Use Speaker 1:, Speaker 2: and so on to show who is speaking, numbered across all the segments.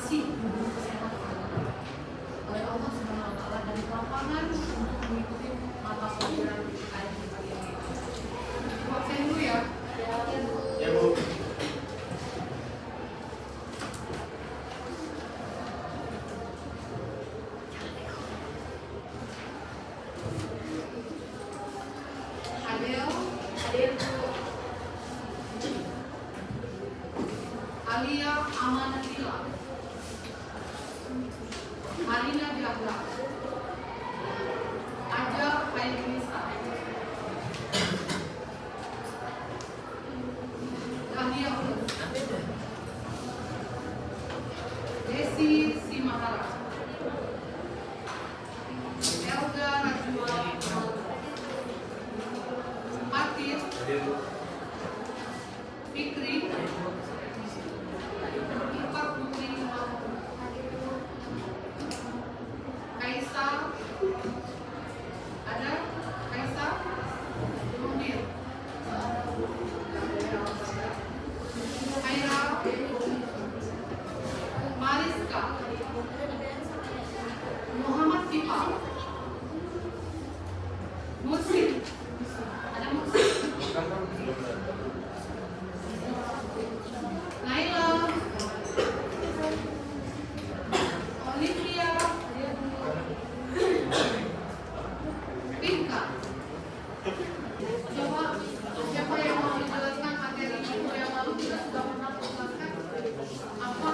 Speaker 1: dikasih kesehatan oleh Allah Subhanahu wa Ta'ala dari lapangan untuk mengikuti mata pelajaran ayat pagi ini. Ibu absen dulu ya.
Speaker 2: Ya Bu.
Speaker 1: Alia Amanatila, Marina Diabla, Aja Hairunisa, Dahlia Ulus, Desi Simahara, Elga Najwa, Atir, Fikri, Kaisar, ada Kaisar, Munir, Aira, Mariska, Muhammad Fipal, Musin, ada Musin, Naila, Olivia, Pinka. Coba siapa yang mau menjelaskan materi itu yang lalu kita sudah pernah jelaskan apa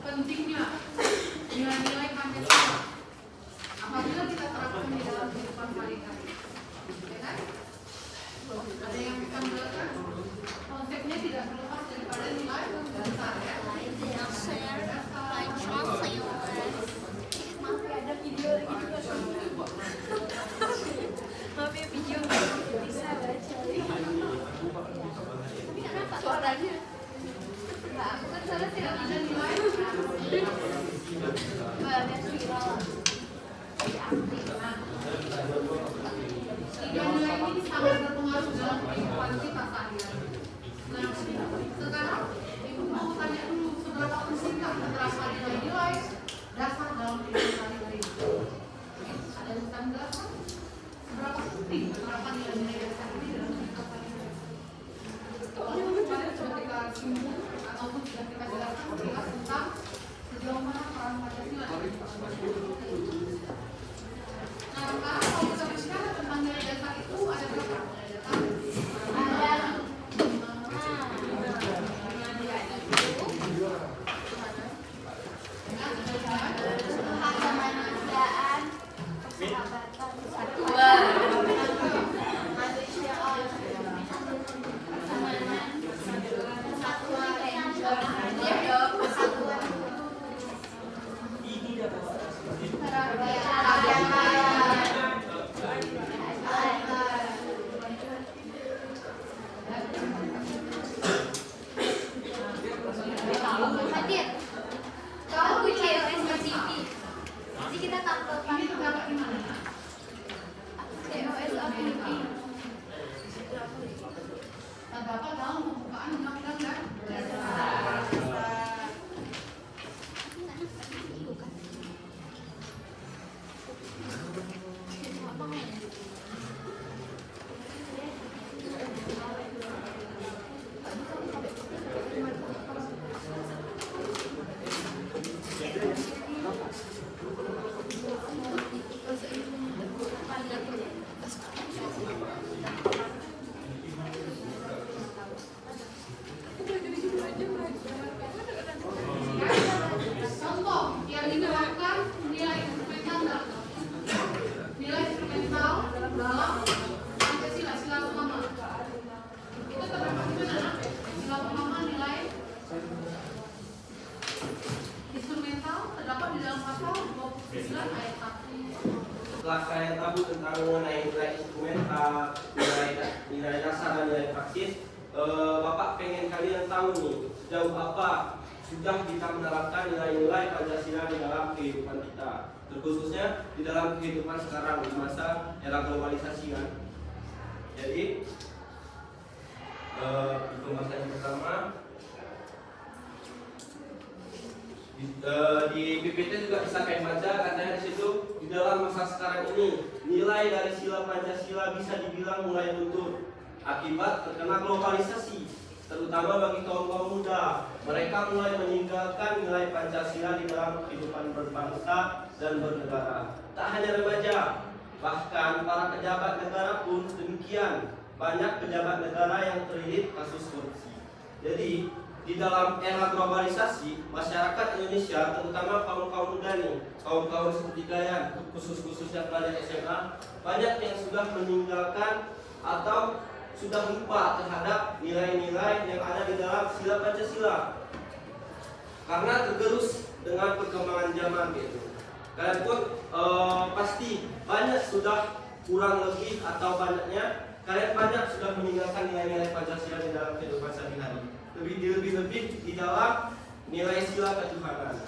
Speaker 1: pentingnya nilai-nilai Pancasila apabila kita terapkan di dalam kehidupan sehari-hari, ya kan? Ada yang bisa menjelaskan? Konsepnya tidak terlepas daripada nilai dasar, ya.
Speaker 3: Maaf ya video nggak bisa baca. Tapi kenapa suaranya? Nggak, aku kan salah tidak ada nilai. Banyak viral.
Speaker 1: Tiga nilai ini sangat berpengaruh dalam kehidupan kita sehari-hari. Nah, sekarang Ibu mau tanya dulu seberapa pentingkah penerapan nilai-nilai dasar dalam kehidupan sehari-hari? Ada yang bisa menjelaskan? Seberapa penting penerapan nilai-nilai dasar ini dalam kehidupan sehari-hari? Kemarin sudah kita singgung ataupun sudah kita jelaskan jelas tentang sejauh mana peran Pancasila. Nah, sekarang kalau kita bicara tentang nilai dasar itu ada berapa nilai dasar?
Speaker 3: Kemanusiaan, persahabatan, hadir. Kalau kunci SMTV, nanti kita tampilkan
Speaker 1: Ini terdapat di mana?
Speaker 3: TOS Ability.
Speaker 1: Terdapat dalam pembukaan undang-undang dan contoh yang diterapkan nilai instrumental dalam Pancasila sila utama itu terdapat di mana? Sila utama nilai instrumental terdapat di dalam pasal 29 ayat 1.
Speaker 2: Setelah saya tahu tentang mengenai nilai instrumental, nilai dasar dan nilai praktis, Bapak pengen kalian tahu nih sejauh apa sudah kita menerapkan nilai-nilai Pancasila di dalam kehidupan kita, terkhususnya di dalam kehidupan sekarang di masa era globalisasi kan. Jadi pembahasan yang pertama Di PPT juga bisa kayak baca, katanya di situ di dalam masa sekarang ini nilai dari sila Pancasila bisa dibilang mulai luntur akibat terkena globalisasi, terutama bagi kaum muda. Mereka mulai meninggalkan nilai Pancasila di dalam kehidupan berbangsa dan bernegara. Tak hanya remaja, bahkan para pejabat negara pun demikian. Banyak pejabat negara yang terlilit kasus korupsi. Jadi di dalam era globalisasi, masyarakat Indonesia, terutama kaum muda nih, kaum seperti kalian, khususnya pelajar SMA, banyak yang sudah meninggalkan atau sudah lupa terhadap nilai-nilai yang ada di dalam sila Pancasila karena tergerus dengan perkembangan zaman gitu. Kalian pun pasti banyak sudah kurang lebih atau banyaknya kalian banyak sudah meninggalkan nilai-nilai Pancasila di dalam kehidupan sehari-hari. Lebih di dalam nilai sila ketuhanan.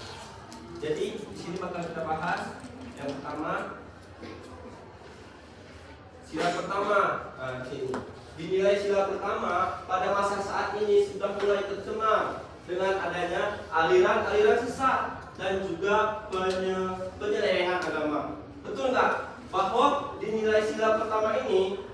Speaker 2: Jadi di sini bakal kita bahas yang pertama, sila pertama. Sini. Di nilai sila pertama pada masa saat ini sudah mulai tercemar dengan adanya aliran-aliran sesat dan juga penyelewengan agama. Betul nggak? Bahwa di nilai sila pertama ini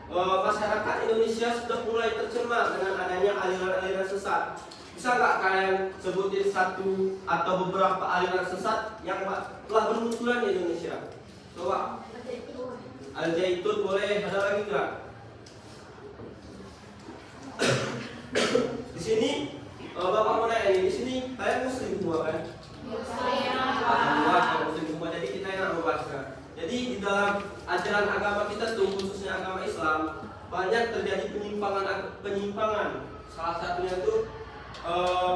Speaker 2: masyarakat Indonesia sudah mulai tercemar dengan adanya aliran-aliran sesat. Bisa nggak kalian sebutin satu atau beberapa aliran sesat yang telah bermunculan di Indonesia? Coba. Al-Zaitun boleh, ada lagi nggak? Di sini Bapak mau nanya ini, di sini kalian muslim semua kan? Alhamdulillah muslim semua. Jadi kita yang membahasnya. Jadi di dalam ajaran agama kita tuh, khususnya agama Islam, banyak terjadi penyimpangan. Salah satunya tuh,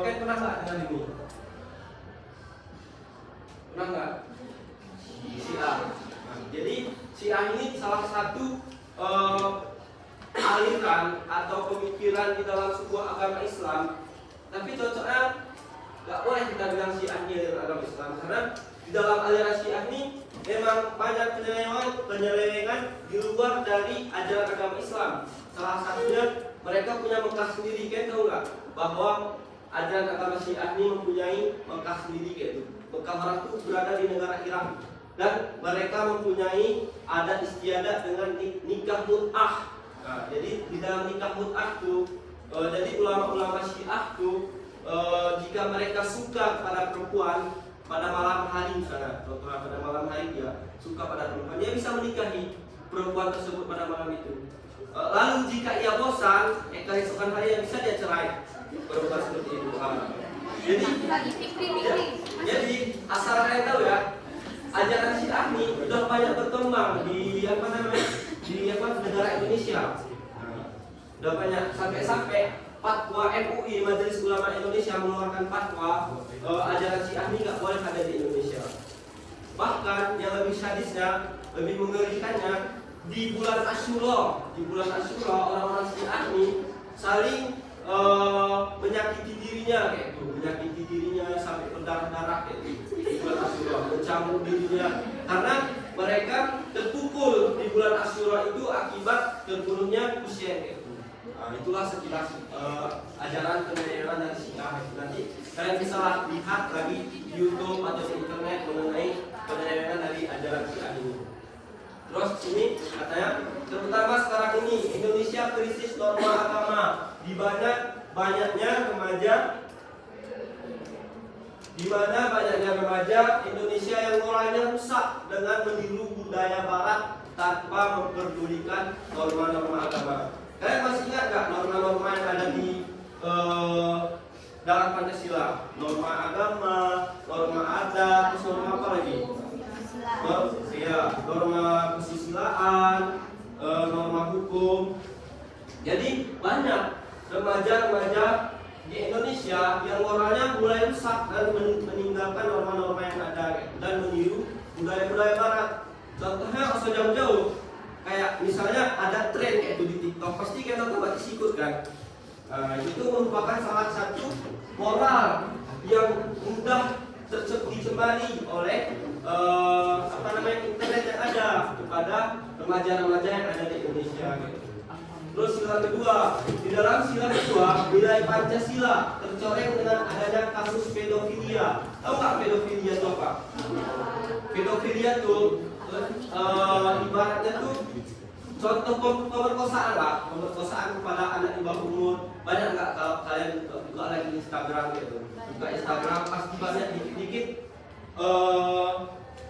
Speaker 2: kan pernah nggak dengar ini? Pernah nggak? Syiah. Jadi Syiah ini salah satu aliran atau pemikiran di dalam sebuah agama Islam. Tapi cocoknya nggak boleh kita bilang Syiah ini aliran agama Islam, karena di dalam aliran Syiah ini memang banyak penyelewengan di luar dari ajaran agama Islam. Salah satunya mereka punya Mekah sendiri, kan tahu nggak? Bahwa ajaran agama Syiah ini mempunyai Mekah sendiri gitu. Mekah orang itu berada di negara Irak dan mereka mempunyai adat istiadat dengan nikah mut'ah. Nah, jadi di dalam nikah mut'ah tuh, jadi ulama-ulama Syiah tuh, jika mereka suka pada perempuan pada malam hari misalnya, contohnya pada malam hari dia suka pada perempuan, dia bisa menikahi perempuan tersebut pada malam itu. Lalu jika ia bosan, keesokan hari yang bisa dia cerai perempuan seperti itu. Jadi asal kalian tahu ya, ajaran Syiah ini sudah banyak berkembang di negara Indonesia. Sudah banyak sampai fatwa MUI, Majelis Ulama Indonesia, mengeluarkan fatwa ajaran Syiah ini nggak boleh ada di Indonesia. Bahkan yang lebih sadisnya, lebih mengerikannya, di bulan Asyura orang-orang Syiah ini saling menyakiti dirinya kayak itu, menyakiti dirinya sampai berdarah-darah kayak itu di bulan Asyura, mencambuk dirinya karena mereka terpukul di bulan Asyura itu akibat terbunuhnya Husain kayak itu. Nah, itulah sekilas ajaran penyelewengan dari Syiah. Nanti kalian bisa lihat lagi di YouTube atau di internet mengenai penyelewengan dari ajaran Syiah ini. Terus sini katanya, terutama sekarang ini Indonesia krisis norma agama, di mana banyaknya remaja Indonesia yang moralnya rusak dengan meniru budaya Barat tanpa memperdulikan norma-norma agama. Kalian masih ingat nggak norma-norma yang ada di dalam Pancasila? Norma agama, norma adat, terus norma apa lagi? Norma kesusilaan, norma hukum. Jadi banyak remaja-remaja di Indonesia yang moralnya mulai rusak dan meninggalkan norma-norma yang ada dan meniru budaya-budaya Barat. Contohnya nggak usah jauh-jauh, kayak misalnya ada tren kayak itu di TikTok, pasti kita otomatis ikut kan. Itu merupakan salah satu moral yang mudah dicemari oleh internet yang ada kepada remaja-remaja yang ada di Indonesia. Terus sila kedua, di dalam sila kedua nilai Pancasila tercoreng dengan adanya kasus pedofilia. Tahu nggak pedofilia itu apa? Pedofilia tuh ibaratnya tuh contoh pemerkosaan lah, pemerkosaan kepada anak di bawah umur. Banyak nggak kalau kalian buka lagi Instagram gitu, buka Instagram pasti banyak dikit-dikit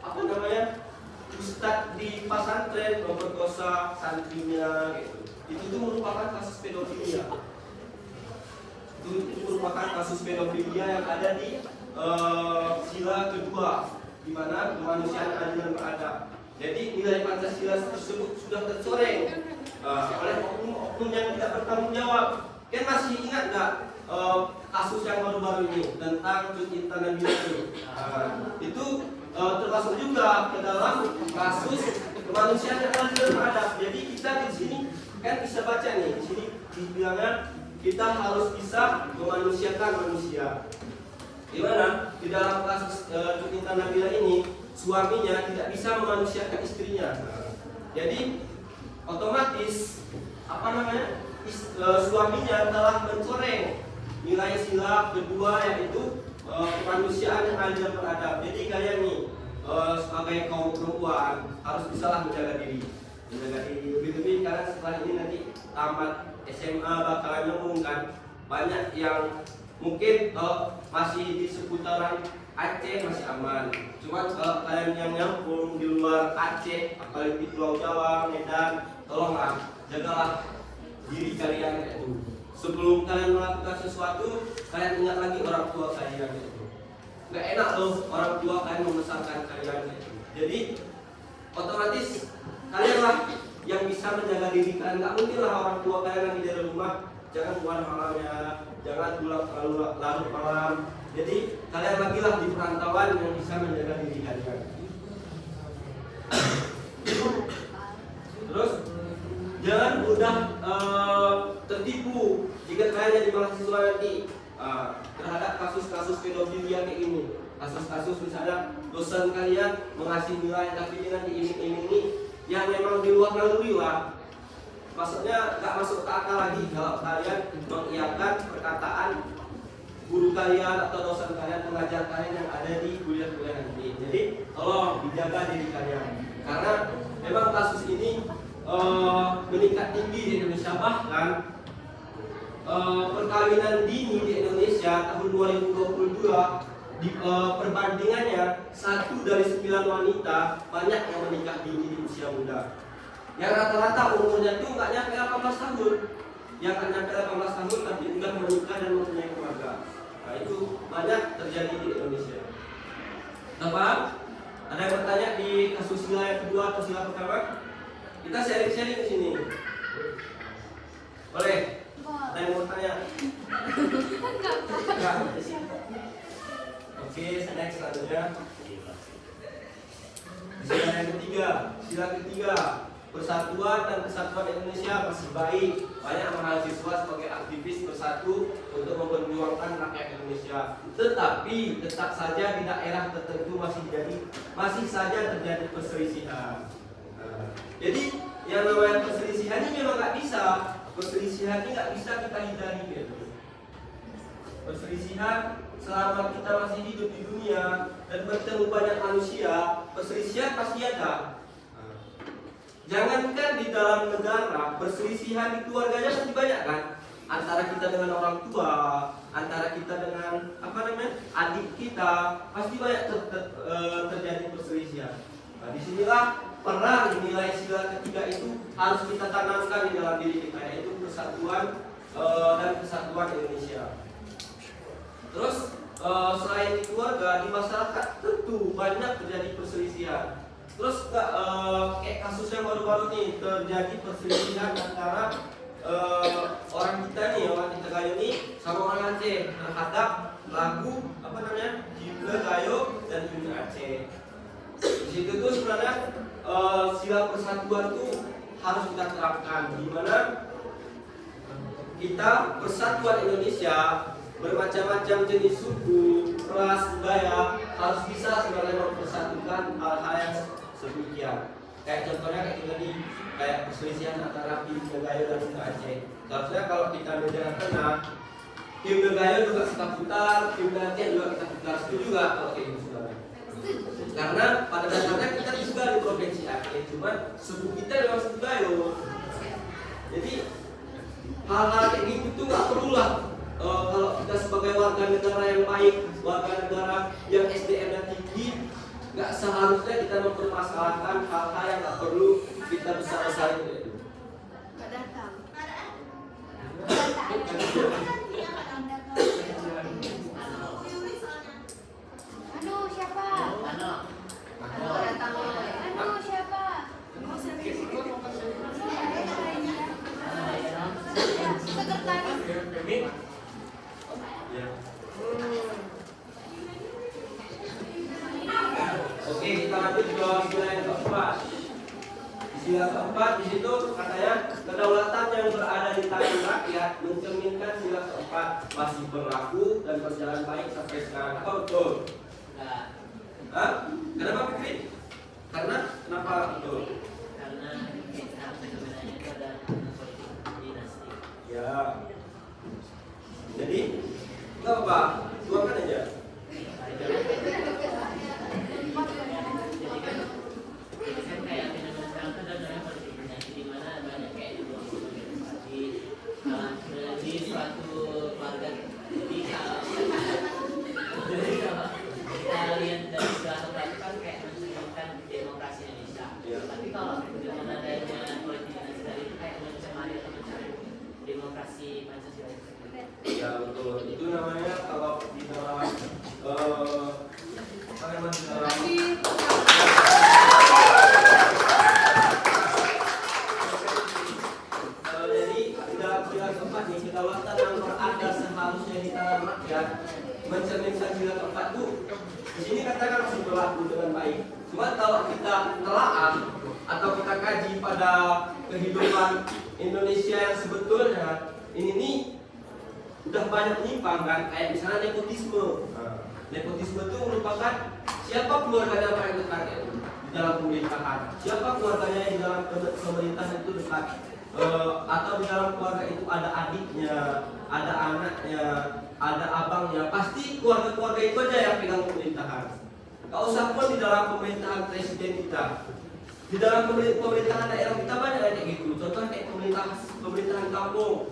Speaker 2: apa namanya, ustadz di pesantren memperkosa santrinya gitu. Itu tuh merupakan kasus pedofilia. Itu merupakan kasus pedofilia yang ada di sila kedua, di mana kemanusiaan adil dan beradab. Jadi nilai Pancasila tersebut sudah tercoreng oleh oknum-oknum yang tidak bertanggung jawab. Kan masih ingat nggak kasus yang baru-baru ini tentang Cut Intan Nabila ini? Itu termasuk juga ke dalam kasus kemanusiaan yang adil dan beradab. Jadi kita di sini kan bisa baca nih, di sini dibilangnya kita harus bisa memanusiakan manusia. Gimana? Di dalam kasus Cut Intan Nabila ini, suaminya tidak bisa memanusiakan istrinya. Jadi otomatis apa namanya? Suaminya telah mencoreng nilai sila kedua, yaitu kemanusiaan yang adil dan beradab. Jadi kalian nih sebagai kaum perempuan harus bisalah menjaga diri. Lebih-lebih karena setelah ini nanti tamat SMA bakalan ngomongkan banyak yang mungkin masih di seputaran Aceh masih aman. Cuma kalau kalian yang nyambung di luar Aceh, apalagi di Pulau Jawa, Medan, tolonglah jagalah diri kalian itu. Sebelum kalian melakukan sesuatu, kalian ingat lagi orang tua kalian itu. Gak enak loh orang tua kalian membesarkan kalian itu. Jadi otomatis kalianlah yang bisa menjaga diri kalian. Gak mungkin lah orang tua kalian lagi dari rumah, jangan keluar malamnya, jangan pulang terlalu larut malam. Jadi kalian lagi lah di perantauan yang bisa menjaga diri kalian. Terus jangan mudah tertipu jika kalian jadi mahasiswa nanti terhadap kasus-kasus pedofilia kayak ini. Kasus-kasus misalnya dosen kalian mengasih nilai tapi dia nanti iming-imingi yang memang di luar naluri lah. Maksudnya nggak masuk ke akal lagi kalau kalian mengiyakan perkataan guru kalian atau dosen kalian, pengajar kalian yang ada di kuliah-kuliah nanti. Jadi tolong dijaga diri kalian, karena memang kasus ini meningkat tinggi di Indonesia. Bahkan perkawinan dini di Indonesia tahun 2022 di perbandingannya 1 dari 9 wanita banyak yang menikah dini di usia muda. Yang rata-rata umurnya tuh nggak nyampe 18 tahun. Yang nggak nyampe 18 tahun tapi udah menikah dan mempunyai keluarga. Nah, itu banyak terjadi di Indonesia. Apa? Ada yang bertanya di kasus sila yang kedua atau sila pertama? Kita sharing-sharing di sini. Boleh? Ada yang mau bertanya? Enggak. Oke, next selanjutnya. Sila ketiga, persatuan dan kesatuan Indonesia masih baik. Banyak mahasiswa sebagai aktivis bersatu untuk memperjuangkan rakyat Indonesia. Tetapi tetap saja di daerah tertentu masih saja terjadi perselisihan. Jadi yang namanya perselisihan ini memang nggak bisa. Perselisihan ini nggak bisa kita hindari gitu. Perselisihan selama kita masih hidup di dunia dan bertemu banyak manusia, perselisihan pasti ada. Jangankan di dalam negara, perselisihan di keluarganya pasti banyak kan? Antara kita dengan orang tua, antara kita dengan adik kita, pasti banyak terjadi perselisihan. Nah, disinilah peran nilai sila ketiga itu harus kita tanamkan di dalam diri kita, yaitu persatuan dan kesatuan Indonesia. Terus selain di keluarga, di masyarakat tentu banyak terjadi perselisihan. Terus kayak kasus yang baru-baru nih terjadi perselisihan antara orang kita Gayo nih sama orang Aceh terhadap lagu Cinta Gayo dan Cinta Aceh. Di situ tuh sebenarnya sila persatuan tuh harus kita terapkan, di mana kita persatuan Indonesia bermacam-macam jenis suku, ras, budaya harus bisa sebenarnya mempersatukan hal-hal yang sedemikian. Kayak contohnya kayak tadi, kayak perselisihan antara Cinta Gayo dan Cinta Aceh. Seharusnya kalau kita negara tengah, Himne Gayo juga kita putar, himne Aceh juga kita putar. Setuju juga kalau kayak gitu saudara? Karena pada dasarnya kita juga di provinsi Aceh, cuma suku kita memang suku Gayo. Jadi hal-hal kayak gitu tuh nggak perlulah. Kalau kita sebagai warga negara yang baik, warga negara yang SDM-nya tinggi, nggak seharusnya kita mempermasalahkan hal-hal yang nggak perlu kita besar-besarin itu.
Speaker 3: Anu siapa? Anu siapa? Sekretaris.
Speaker 2: Ya. Oke, kita lanjut ke sila yang keempat. Di sila keempat di situ katanya kedaulatan yang berada di tangan rakyat mencerminkan sila keempat masih berlaku dan berjalan baik sampai sekarang. Apa betul? Hah? Kenapa Fikri? Karena kenapa betul?
Speaker 4: Karena kita sebenarnya itu ada politik dinasti.
Speaker 2: Ya. Jadi nggak apa-apa, tuangkan aja.
Speaker 4: Jadi kan kayak fenomena sekarang itu ada namanya politik dinasti di mana banyak kayak dua di suatu keluarga. Jadi kalau kita lihat dari suatu keluarga kan kayak mencerminkan demokrasi Indonesia.
Speaker 2: Ya.
Speaker 4: Tapi kalau dengan adanya politik dinasti tadi itu kayak mencemari atau mencari demokrasi Pancasila itu.
Speaker 2: Ya betul. Itu namanya kalau di dalam apa namanya di dalam jadi di dalam sila keempat nih kedaulatan yang berada seharusnya di tangan rakyat mencerminkan sila keempat itu di sini katakan masih berlaku dengan baik. Cuma kalau kita telaah atau kita kaji pada kehidupan Indonesia yang sebetulnya ini nih udah banyak nyimpang kan, kayak misalnya nepotisme. Nepotisme itu merupakan siapa keluarganya paling dekat ya, di dalam pemerintahan, siapa keluarganya yang di dalam pemerintahan itu dekat, atau di dalam keluarga itu ada adiknya, ada anaknya, ada abangnya, pasti keluarga-keluarga itu aja yang pegang pemerintahan. Gak usah pun di dalam pemerintahan presiden kita, di dalam pemerintahan daerah kita banyak kayak gitu. Contoh kayak pemerintahan kampung.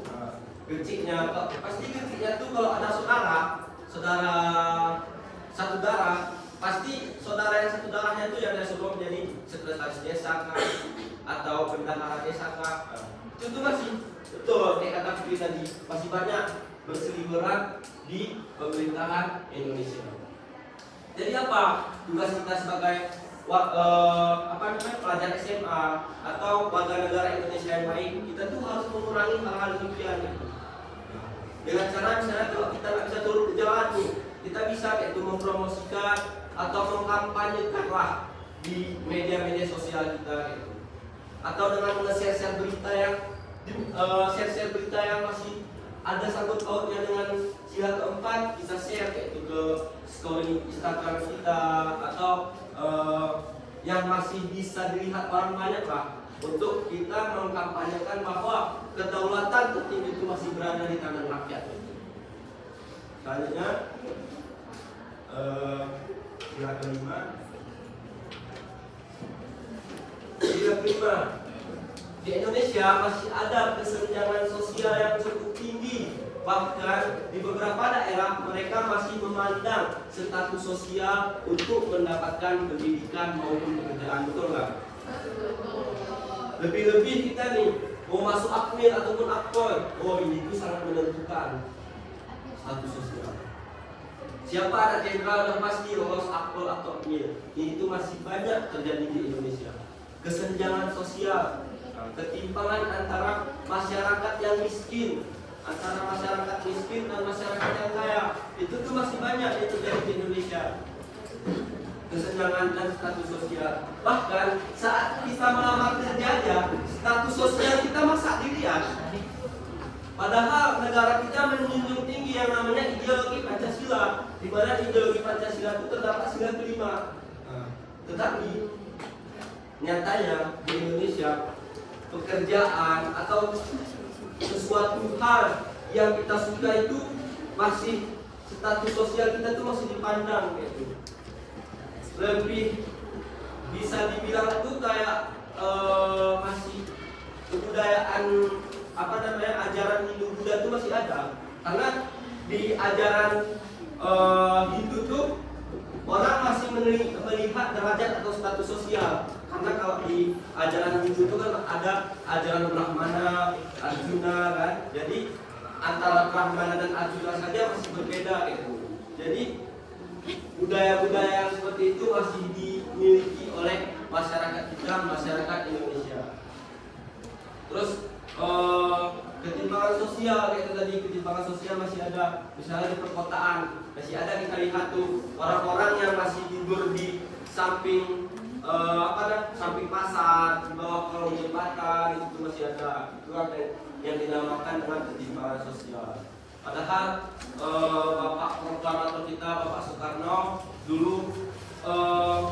Speaker 2: Gerciknya, pasti gerciknya tuh kalau ada saudara satu darah, pasti saudara yang satu darahnya itu yang disuruh menjadi sekretaris desa kah, atau bendahara desa kah. Itu tuh masih betul kayak kata Fikri tadi, masih banyak berseliweran di pemerintahan Indonesia. Jadi apa tugas kita sebagai pelajar SMA atau warga negara Indonesia yang baik? Kita tuh harus mengurangi hal-hal demikian gitu. Dengan cara misalnya kalau kita nggak bisa turun ke jalan nih, kita bisa kayak itu mempromosikan atau mengkampanyekan lah di media-media sosial kita gitu. Atau dengan nge-share berita yang share berita yang masih ada sangkut pautnya dengan sila keempat, kita share kayak itu ke story Instagram kita atau yang masih bisa dilihat orang banyak lah, untuk kita mengkampanyekan bahwa kedaulatan tertinggi itu masih berada di tangan rakyat. Selanjutnya sila kelima. Sila kelima, di Indonesia masih ada kesenjangan sosial yang cukup tinggi. Bahkan di beberapa daerah mereka masih memandang status sosial untuk mendapatkan pendidikan maupun pekerjaan. Betul nggak? Lebih-lebih kita nih mau masuk akmil ataupun akpol, ini tuh sangat menentukan status sosial. Siapa anak jenderal udah pasti lolos akpol atau akmil. Ini tuh masih banyak terjadi di Indonesia. Kesenjangan sosial, ketimpangan antara masyarakat yang miskin, antara masyarakat miskin dan masyarakat yang kaya, itu tuh masih banyak yang terjadi di Indonesia. Kesenjangan dan status sosial. Bahkan saat kita melamar kerja aja, status sosial kita masa dilihat. Padahal negara kita menjunjung tinggi yang namanya ideologi Pancasila, di mana ideologi Pancasila itu terdapat sila kelima. Tetapi nyatanya di Indonesia pekerjaan atau sesuatu hal yang kita suka itu masih status sosial kita tuh masih dipandang gitu. Lebih bisa dibilang tuh kayak masih kebudayaan ajaran Hindu Buddha tuh masih ada. Karena di ajaran Hindu tuh orang masih melihat derajat atau status sosial. Karena kalau di ajaran Hindu itu kan ada ajaran Brahmana, Arjuna kan. Jadi antara Brahmana dan Arjuna saja masih berbeda gitu. Jadi budaya-budaya yang seperti itu masih dimiliki oleh masyarakat kita, masyarakat Indonesia. Terus ketimpangan sosial kayak itu tadi, ketimpangan sosial masih ada. Misalnya di perkotaan masih ada, kita lihat tuh orang-orang yang masih tidur di samping samping pasar, di bawah kolong jembatan, itu masih ada. Itu kan yang dinamakan dengan ketimpangan sosial. Padahal Bapak proklamator kita, Bapak Soekarno dulu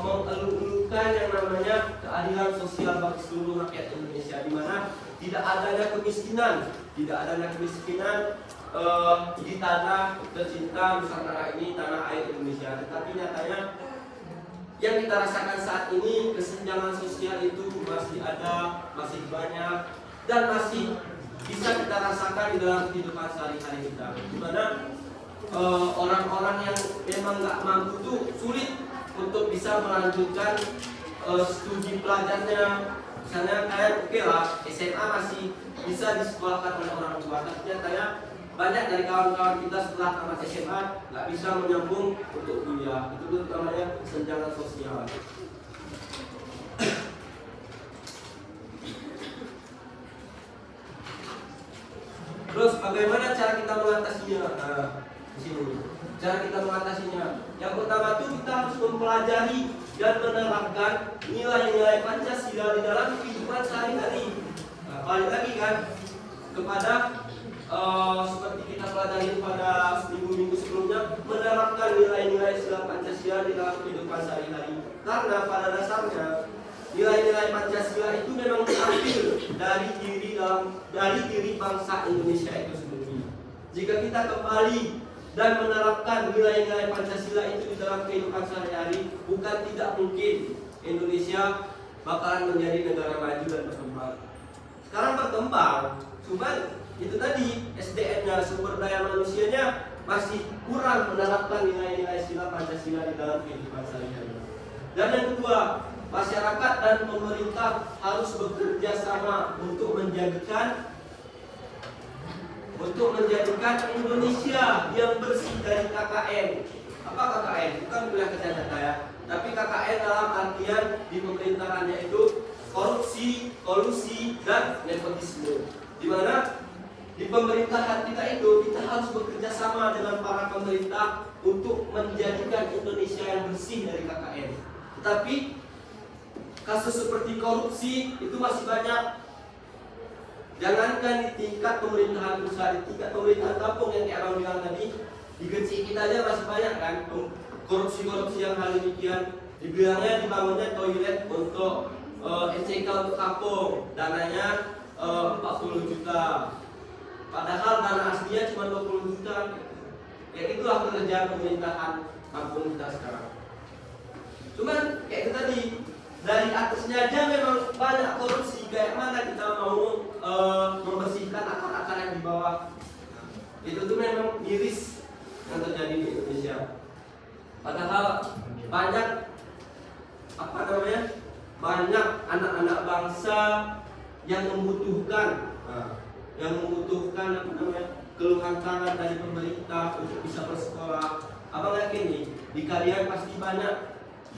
Speaker 2: mengeluhkan yang namanya keadilan sosial bagi seluruh rakyat Indonesia, di mana tidak adanya kemiskinan di tanah tercinta Nusantara ini, tanah air Indonesia. Tetapi nyatanya yang kita rasakan saat ini, kesenjangan sosial itu masih ada, masih banyak, dan masih bisa kita rasakan di dalam kehidupan sehari-hari kita. Di mana orang-orang yang memang nggak mampu tuh sulit untuk bisa melanjutkan studi pelajarnya. Misalnya kayak oke lah, SMA masih bisa disekolahkan oleh orang tua, tapi nyatanya banyak dari kawan-kawan kita setelah tamat SMA nggak bisa menyambung untuk kuliah. Itu tuh namanya kesenjangan sosial. Terus bagaimana cara kita mengatasinya? Nah, di sini. Cara kita mengatasinya. Yang pertama tuh kita harus mempelajari dan menerapkan nilai-nilai Pancasila di dalam kehidupan sehari-hari. Nah, balik lagi kan kepada seperti kita pelajari pada minggu-minggu sebelumnya, menerapkan nilai-nilai sila Pancasila di dalam kehidupan sehari-hari. Karena pada dasarnya nilai-nilai Pancasila itu memang diambil dari diri bangsa Indonesia itu sendiri. Jika kita kembali dan menerapkan nilai-nilai Pancasila itu di dalam kehidupan sehari-hari, bukan tidak mungkin Indonesia bakalan menjadi negara maju dan berkembang. Sekarang berkembang, cuma itu tadi SDM-nya, sumber daya manusianya masih kurang menerapkan nilai-nilai sila Pancasila di dalam kehidupan sehari-hari. Dan yang kedua, masyarakat dan pemerintah harus bekerja sama untuk menjadikan Indonesia yang bersih dari KKN. Apa KKN? Bukan wilayah kejahatan ya, tapi KKN dalam artian di pemerintahannya itu korupsi, kolusi, dan nepotisme. Di mana di pemerintahan kita itu kita harus bekerja sama dengan para pemerintah untuk menjadikan Indonesia yang bersih dari KKN. Tetapi kasus seperti korupsi itu masih banyak. Jangankan di tingkat pemerintahan pusat, di tingkat pemerintahan kampung yang kayak Abang bilang tadi, di Gresik kita aja masih banyak kan korupsi-korupsi yang hal demikian. Dibilangnya dibangunnya toilet untuk NCK untuk kampung, dananya 40 juta. Padahal dana aslinya cuma 20 juta. Ya itulah pekerjaan pemerintahan kampung kita sekarang. Cuman kayak itu tadi, dari atasnya aja memang banyak korupsi. Kayak mana kita mau membersihkan akar-akar yang di bawah? Itu tuh memang miris yang terjadi di Indonesia. Padahal banyak banyak anak-anak bangsa yang membutuhkan keluhan tangan dari pemerintah untuk bisa bersekolah. Abang yakin nih, di kalian pasti banyak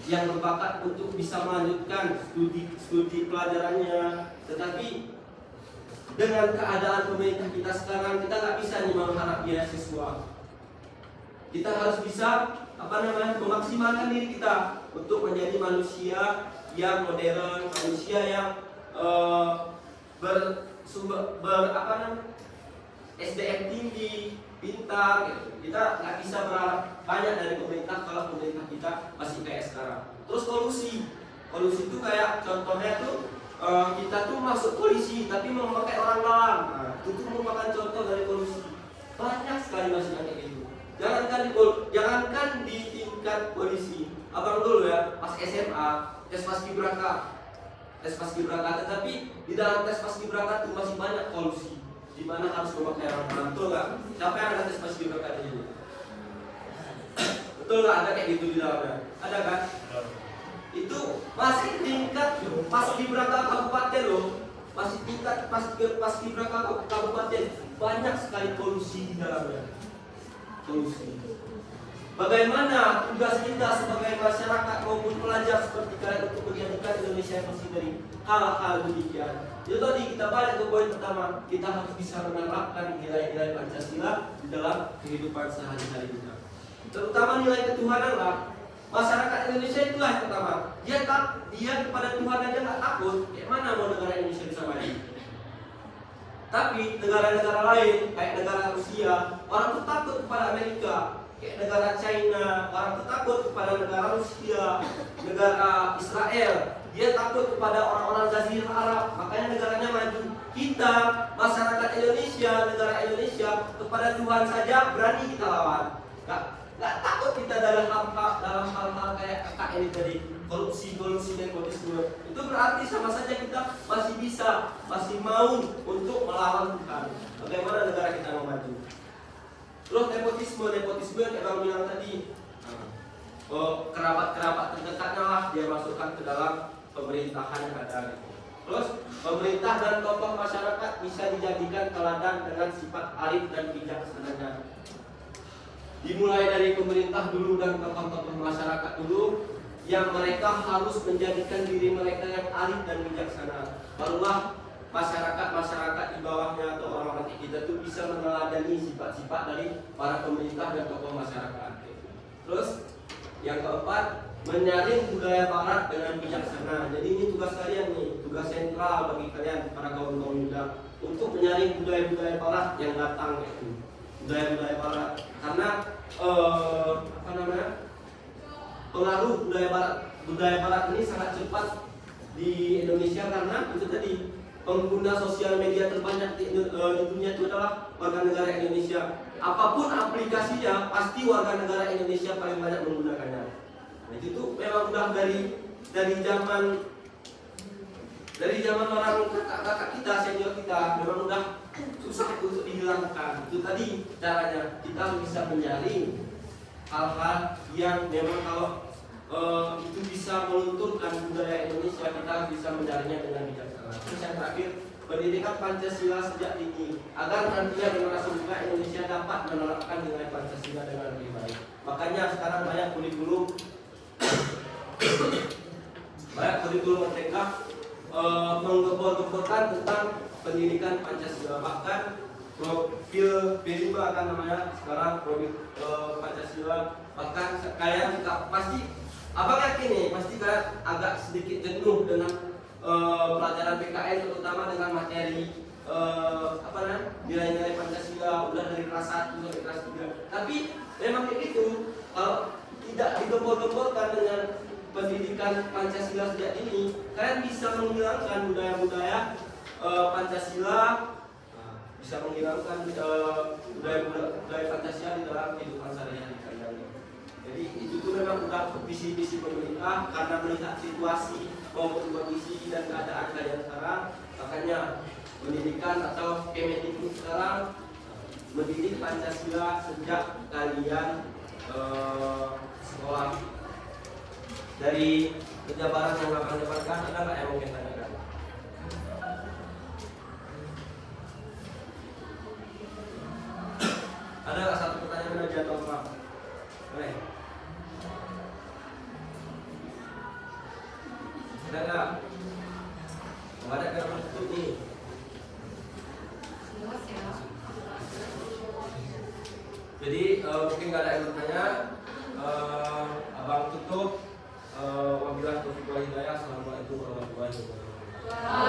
Speaker 2: yang berbakat untuk bisa melanjutkan studi pelajarannya. Tetapi dengan keadaan pemerintah kita sekarang, kita nggak bisa nih mengharap beasiswa. Kita harus bisa memaksimalkan diri kita untuk menjadi manusia yang modern, manusia yang SDM tinggi, pintar gitu. Kita nggak bisa berharap banyak dari pemerintah kalau pemerintah kita masih kayak sekarang. Terus kolusi itu kayak contohnya tuh kita tuh masuk polisi tapi memakai orang dalam. Nah, itu merupakan contoh dari kolusi. Banyak sekali masih yang kayak gitu. Jangankan di tingkat polisi. Abang dulu ya, pas SMA, tes paskibraka, tetapi di dalam tes paskibraka itu masih banyak kolusi, di mana harus memakai rangkaian. Betul nggak? Siapa yang ada tes paskibraka di sini? Betul nggak? Ada kayak gitu di dalamnya? Ada kan? Itu masih tingkat paskibraka kabupaten loh, masih tingkat paskibraka kabupaten, banyak sekali kolusi di dalamnya. Kolusi. Bagaimana tugas kita sebagai masyarakat maupun pelajar seperti kalian untuk menjadikan Indonesia bersih dari hal-hal demikian? Itu tadi kita balik ke poin pertama, kita harus bisa menerapkan nilai-nilai Pancasila di dalam kehidupan sehari-hari kita. Terutama nilai ketuhanan lah. Masyarakat Indonesia itulah yang pertama. Dia kepada Tuhan aja nggak takut. Kayak mana mau negara Indonesia bisa maju? Tapi negara-negara lain kayak negara Rusia, orang tuh takut kepada Amerika. Kayak negara China, orang tuh takut kepada negara Rusia, negara Israel. Dia takut kepada orang-orang Jazirah Arab, makanya negaranya maju. Kita, masyarakat Indonesia, negara Indonesia, kepada Tuhan saja berani kita lawan. Gak takut kita dalam hal-hal kayak kakak ini tadi, korupsi, nepotisme. Itu berarti sama saja kita masih mau untuk melawan Tuhan. Bagaimana negara kita mau maju? Terus nepotisme yang Bang bilang tadi, kerabat terdekatnya lah dia masukkan ke dalam pemerintahan yang ada. Terus pemerintah dan tokoh masyarakat bisa dijadikan teladan dengan sifat arif dan bijaksananya. Dimulai dari pemerintah dulu dan tokoh-tokoh masyarakat dulu, yang mereka harus menjadikan diri mereka yang arif dan bijaksana. Barulah masyarakat di bawahnya atau orang-orang kita tuh bisa meneladani sifat-sifat dari para pemerintah dan tokoh masyarakat. Terus yang keempat, menyaring budaya barat dengan bijaksana. Jadi ini tugas kalian nih, tugas sentral bagi kalian para kaum muda untuk menyaring budaya-budaya barat yang datang itu. Budaya-budaya barat karena pengaruh budaya barat ini sangat cepat di Indonesia karena itu tadi pengguna sosial media terbanyak di dunia itu adalah warga negara Indonesia. Apapun aplikasinya pasti warga negara Indonesia paling banyak menggunakannya. Nah, itu tuh memang udah dari zaman orang kakak kita, senior kita, memang udah susah untuk dihilangkan. Itu tadi caranya, kita bisa menyaring hal-hal yang memang kalau itu bisa melunturkan budaya Indonesia, kita bisa menyaringnya dengan bijaksana. Terus yang terakhir, pendidikan Pancasila sejak dini agar nantinya generasi muda Indonesia dapat menerapkan nilai Pancasila dengan lebih baik. Makanya sekarang banyak kurikulum merdeka menggebor-geborkan tentang pendidikan Pancasila. Bahkan profil B5 kan namanya sekarang profil Pancasila. Bahkan kalian juga pasti, abang yakin nih, pasti kalian agak sedikit jenuh dengan pelajaran PKN, terutama dengan materi nilai-nilai Pancasila udah dari kelas 1 sampai kelas 3. Tapi memang kayak gitu, kalau tidak digembor-gemborkan dengan pendidikan Pancasila sejak dini, kalian bisa menghilangkan budaya-budaya Pancasila, bisa menghilangkan budaya Pancasila di dalam kehidupan sehari-hari kalian. Jadi itu tuh memang udah visi-visi pemerintah karena melihat situasi maupun kondisi dan keadaan kalian sekarang, makanya pendidikan atau Kemendikbud sekarang mendidik Pancasila sejak kalian sekolah. Dari penjabaran yang akan dapatkan, ada nggak yang mungkin tanyakan? Ada nggak satu pertanyaan aja atau apa? Boleh? Ada nggak? Nggak ada kan tutup nih. Jadi mungkin nggak ada yang bertanya. Abang tutup. Wabillahi taufiq wal hidayah. Assalamualaikum warahmatullahi wabarakatuh.